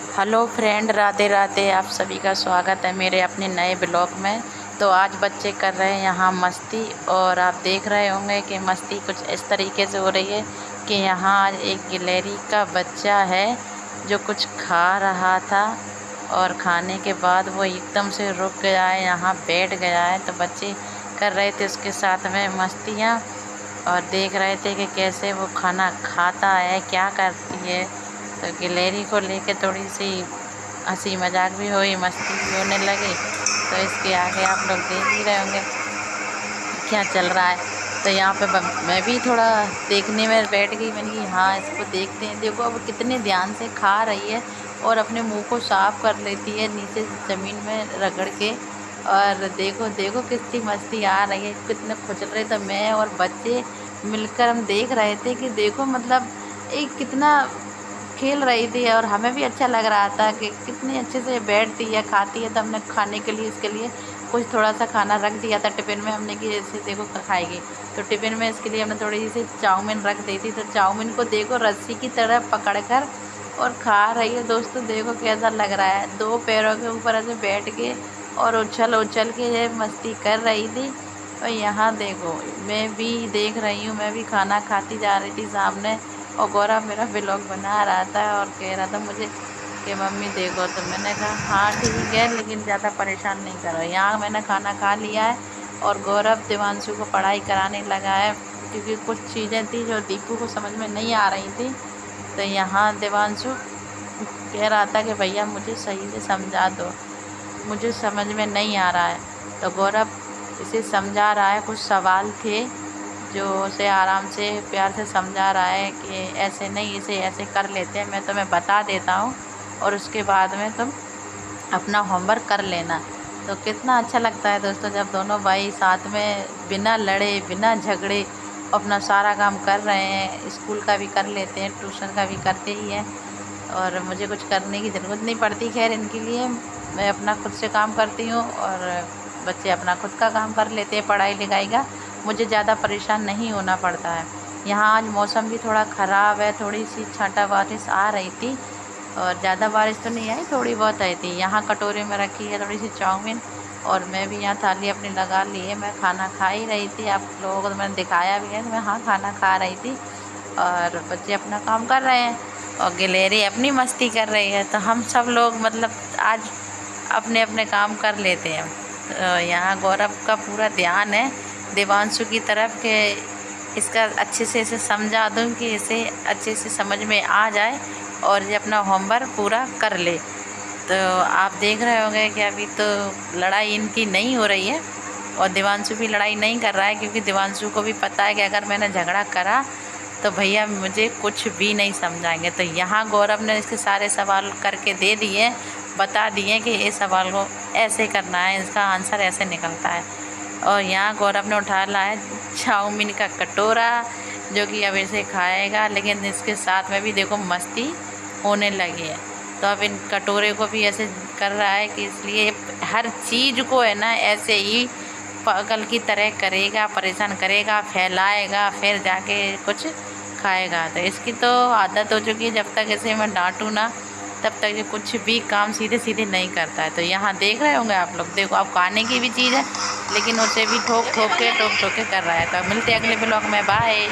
Hello friend, Radhe Radhe. आप सभी का स्वागत है मेरे अपने नए ब्लॉग में। तो आज बच्चे कर रहे हैं यहाँ मस्ती, और आप देख रहे होंगे कि मस्ती कुछ इस तरीके से हो रही है कि यहाँ आज एक गिलहरी का बच्चा है जो कुछ खा रहा था, और खाने के बाद वो एकदम से रुक गया है, यहाँ बैठ गया है। तो बच्चे कर रहे थे उसके साथ में मस्तियाँ, और देख रहे थे कि कैसे वो खाना खाता है, क्या करती है। तो गिलहरी को लेके थोड़ी सी हंसी मजाक भी हुई, मस्ती भी होने लगी। तो इसके आगे आप लोग देख ही रहे होंगे क्या चल रहा है। तो यहाँ पे मैं भी थोड़ा देखने में बैठ गई। मैंने कि हाँ, इसको देखते हैं। देखो अब कितने ध्यान से खा रही है और अपने मुंह को साफ कर लेती है नीचे ज़मीन में रगड़ के। और देखो देखो कितनी मस्ती आ रही है, कितने खुश रहे। तो मैं और बच्चे मिलकर हम देख रहे थे कि देखो मतलब एक कितना खेल रही थी, और हमें भी अच्छा लग रहा था कि कितनी अच्छे से बैठती है, खाती है। तो हमने खाने के लिए इसके लिए कुछ थोड़ा सा खाना रख दिया था टिफ़िन में हमने कि ऐसे देखो खाएगी। तो टिफ़िन में इसके लिए हमने थोड़ी सी चाउमीन रख दी थी। तो चाउमीन को देखो रस्सी की तरह पकड़ कर और खा रही है। दोस्तों देखो कैसा लग रहा है, दो पैरों के ऊपर ऐसे बैठ के और उछल उछल के ये मस्ती कर रही थी। और यहाँ देखो मैं भी देख रही हूँ, मैं भी खाना खाती जा रही थी सामने, और गौरव मेरा व्लॉग बना रहा था और कह रहा था मुझे कि मम्मी देखो। तो मैंने कहा हाँ ठीक है, लेकिन ज़्यादा परेशान नहीं करो। यहाँ मैंने खाना खा लिया है, और गौरव देवांशु को पढ़ाई कराने लगा है, क्योंकि कुछ चीज़ें थी जो दीपू को समझ में नहीं आ रही थी। तो यहाँ देवांशु कह रहा था कि भैया मुझे सही से समझा दो, मुझे समझ में नहीं आ रहा है। तो गौरव इसे समझा रहा है, कुछ सवाल थे जो उसे आराम से प्यार से समझा रहा है कि ऐसे नहीं, इसे ऐसे कर लेते हैं, मैं तुम्हें बता देता हूँ और उसके बाद में तुम अपना होमवर्क कर लेना। तो कितना अच्छा लगता है दोस्तों जब दोनों भाई साथ में बिना लड़े बिना झगड़े अपना सारा काम कर रहे हैं। स्कूल का भी कर लेते हैं, ट्यूशन का भी करते ही हैं, और मुझे कुछ करने की ज़रूरत नहीं पड़ती। खैर इनके लिए मैं अपना खुद से काम करती हूँ, और बच्चे अपना खुद का काम कर लेते हैं पढ़ाई लिखाई का। मुझे ज़्यादा परेशान नहीं होना पड़ता है। यहाँ आज मौसम भी थोड़ा ख़राब है, थोड़ी सी छाँटा बारिश आ रही थी, और ज़्यादा बारिश तो नहीं आई, थोड़ी बहुत आई थी। यहाँ कटोरे में रखी है थोड़ी सी चाउमीन, और मैं भी यहाँ थाली अपनी लगा ली है, मैं खाना खा ही रही थी। आप लोगों को तो मैंने दिखाया भी है कि मैं हाँ खाना खा रही थी, और बच्चे अपना काम कर रहे हैं और गिलहरी अपनी मस्ती कर रही है। तो हम सब लोग मतलब आज अपने अपने काम कर लेते हैं। तो यहाँ गौरव का पूरा ध्यान है देवांशु की तरफ कि इसका अच्छे से इसे समझा दूँ कि इसे अच्छे से समझ में आ जाए और ये अपना होमवर्क पूरा कर ले। तो आप देख रहे होंगे कि अभी तो लड़ाई इनकी नहीं हो रही है, और देवांशु भी लड़ाई नहीं कर रहा है, क्योंकि देवांशु को भी पता है कि अगर मैंने झगड़ा करा तो भैया मुझे कुछ भी नहीं समझाएंगे। तो यहाँ गौरव ने इसके सारे सवाल करके दे दिए, बता दिए कि इस सवाल को ऐसे करना है, इसका आंसर ऐसे निकलता है। और यहाँ गौरव ने उठा लाया चाउमीन का कटोरा, जो कि अब इसे खाएगा, लेकिन इसके साथ में भी देखो मस्ती होने लगी है। तो अब इन कटोरे को भी ऐसे कर रहा है कि इसलिए हर चीज़ को है ना ऐसे ही पागल की तरह करेगा, परेशान करेगा, फैलाएगा, फिर जाके कुछ खाएगा। तो इसकी तो आदत हो चुकी है, जब तक इसे मैं डांटूँ ना तब तक ये कुछ भी काम सीधे सीधे नहीं करता है। तो यहाँ देख रहे होंगे आप लोग, देखो अब खाने की भी चीज़ है, लेकिन उसे भी ठोक ठोक के कर रहा है। तो मिलते हैं अगले ब्लॉग में, बाय।